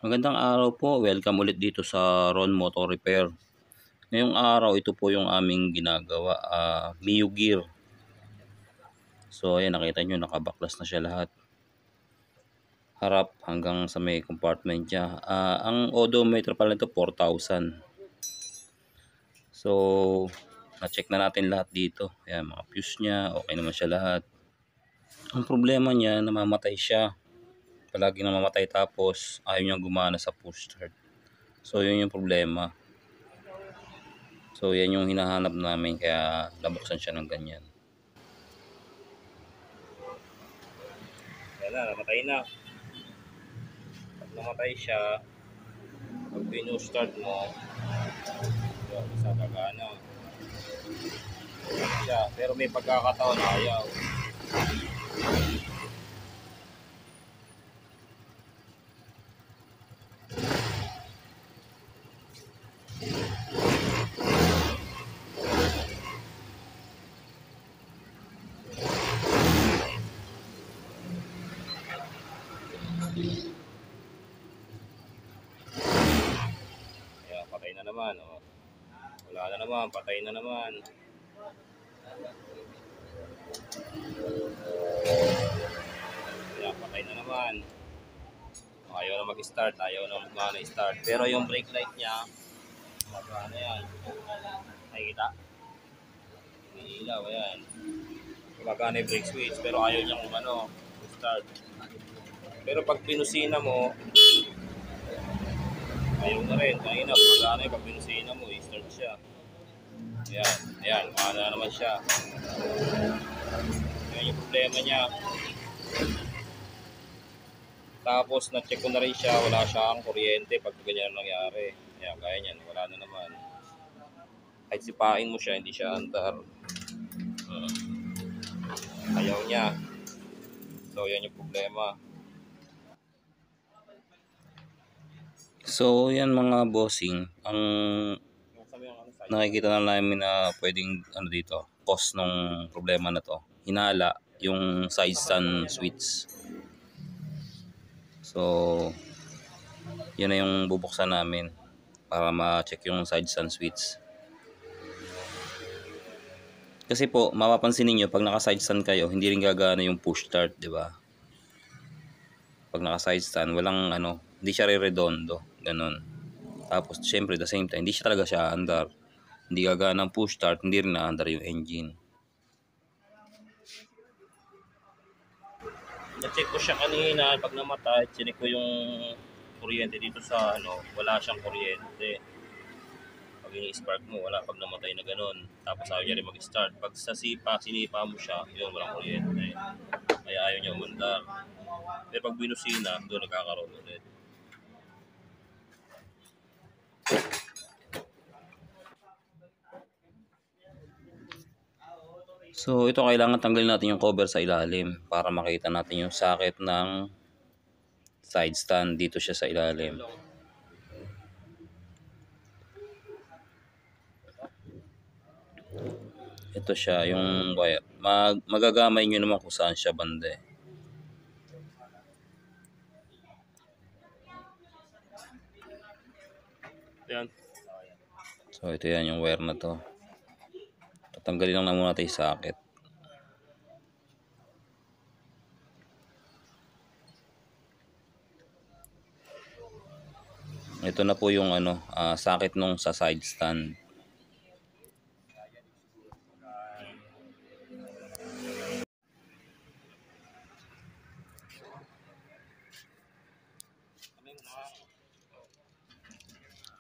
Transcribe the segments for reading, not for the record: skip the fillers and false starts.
Magandang araw po. Welcome ulit dito sa Ron Motor Repair. Ngayong araw, ito po yung aming ginagawa, Mio gear. So ayan, nakita nyo, nakabaklas na siya lahat. Harap hanggang sa may compartment niya. Ang odometer pala nito 4,000. So na-check na natin lahat dito. Ayan, mga fuse niya, okay naman siya lahat. Ang problema niya, namamatay siya. Palagi namamatay, tapos ayaw niyang gumana sa push start. So yun yung problema. So yan yung hinahanap namin, kaya nabuksan siya ng ganyan. Yan na, namatay na. Pag namatay siya, pag pinu-start mo, yun, isa gagana. Siya, pero may pagkakataon na ayaw. Kaya patay na naman, oh. Wala na naman, patay na naman. Kaya patay na naman. Ayaw na mag-start, ayaw na mag-start. Pero yung brake light niya, magana yan. Nakikita? May ilaw, ayan. Magana yung brake switch, pero ayaw niyang start. Pero pag pinusina mo, ayaw na rin. Kanina, magana yung pag pinusina mo, i-start siya. Ayan, ayan, magana naman siya. Ayan yung problema niya. Tapos na-check ko na rin siya, wala siyang kuryente pag ganyan nangyari. Ayan, kaya niyan, wala na naman. Kahit sipain mo siya, hindi siya andar. Ayaw niya. So yan yung problema. So yan mga bossing, ang nakikita na namin na pwedeng dito, cause ng problema na to, hinala yung side stand switch. So yun na yung bubuksan namin para ma-check yung side stand switch. Kasi po, mapapansin niyo pag naka-side stand kayo, hindi rin gagana yung push start, 'di ba? Pag naka-side stand, walang hindi siya re-redondo, ganun. Tapos syempre the same time, hindi siya talaga siya andar. Hindi gagana ng push start, hindi rin na-andar yung engine. Na-check ko siya kanina, pag namatay, chinek ko yung kuryente dito sa wala siyang kuryente. Pag ini-spark mo, wala. Pag namatay na ganun, tapos ayaw niya rin mag-start. Pag sa sinipa mo siya, yun, walang kuryente. Kaya ayaw niya umandar. Pero pag binusina, doon nagkakaroon ulit. So ito, kailangan tanggalin natin yung cover sa ilalim para makita natin yung socket ng side stand. Dito siya sa ilalim. Ito siya, yung wire. Magagamay nyo naman kung saan siya banda. Yan. So ito yan, yung wire na to. Tatanggalin lang muna natin yung socket. Ito na po yung socket nung sa side stand.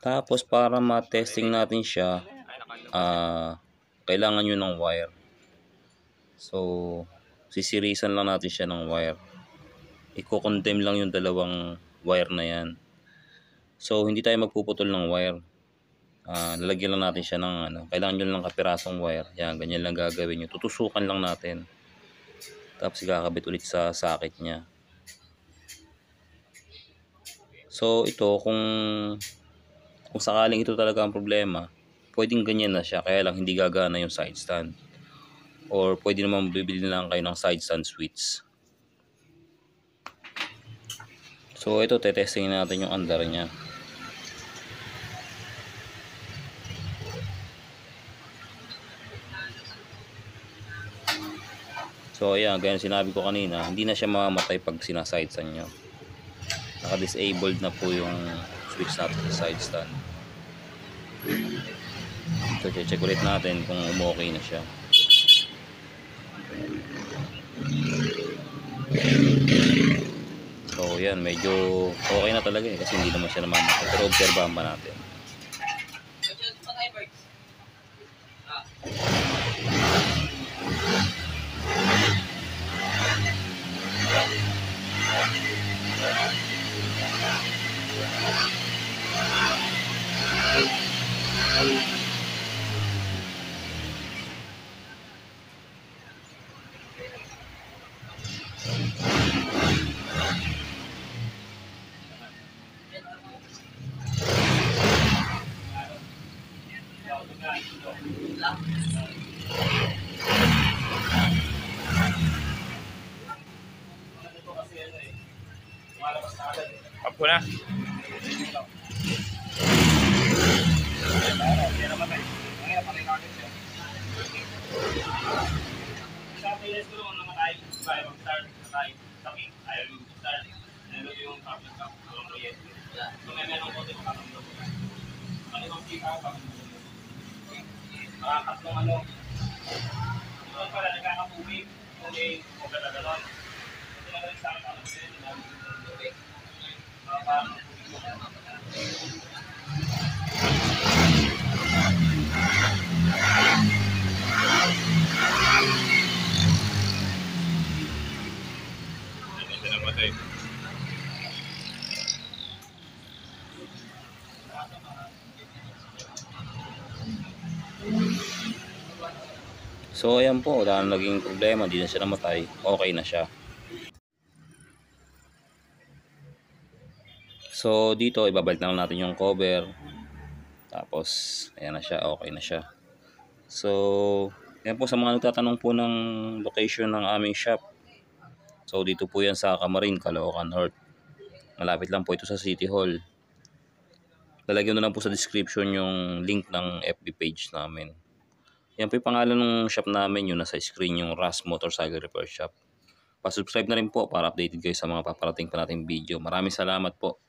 Tapos para ma-testing natin siya, kailangan nyo ng wire. So sisirisan lang natin siya ng wire. Iko-condemn lang yung dalawang wire na yan. So hindi tayo magpuputol ng wire. Lalagyan lang natin siya ng kailangan nyo lang kapirasong wire. Yan, ganyan lang gagawin nyo. Tutusukan lang natin. Tapos ikakabit ulit sa socket niya. So ito, kung sakaling ito talaga ang problema, pwedeng ganyan na siya, kaya lang hindi gagana yung side stand. Or pwede naman bibili lang kayo ng side stand switch. So ito, tetestingin natin yung andar niya. So ayan, gaya sinabi ko kanina, hindi na siya mamamatay pag sinasidestand nyo. Naka-disabled na po yung switch natin sa side stand. So check ulit natin kung okay na siya. So yan, medyo okay na talaga kasi hindi naman siya namamatay. Pero obserbahan pa natin. Up ko na. Nakakatlong ano. Ito pala nagkakapubig. Kung may magdadalon. Ito na rin sa akin ang So ayan po, wala na naging problema, hindi na siya namatay, okay na siya. So dito ibabalik lang natin yung cover. Tapos ayan na siya, okay na siya. So ayan po, sa mga nagtatanong po ng location ng aming shop. So dito po yan sa Camarin, Caloocan North. Malapit lang po ito sa City Hall. Lalagyan na lang po sa description yung link ng FB page namin. Yan po yung pangalan ng shop namin, yun nasa screen, yung Ras Motorcycle Repair Shop. Pa-subscribe na rin po para updated kayo sa mga paparating pa nating video. Maraming salamat po.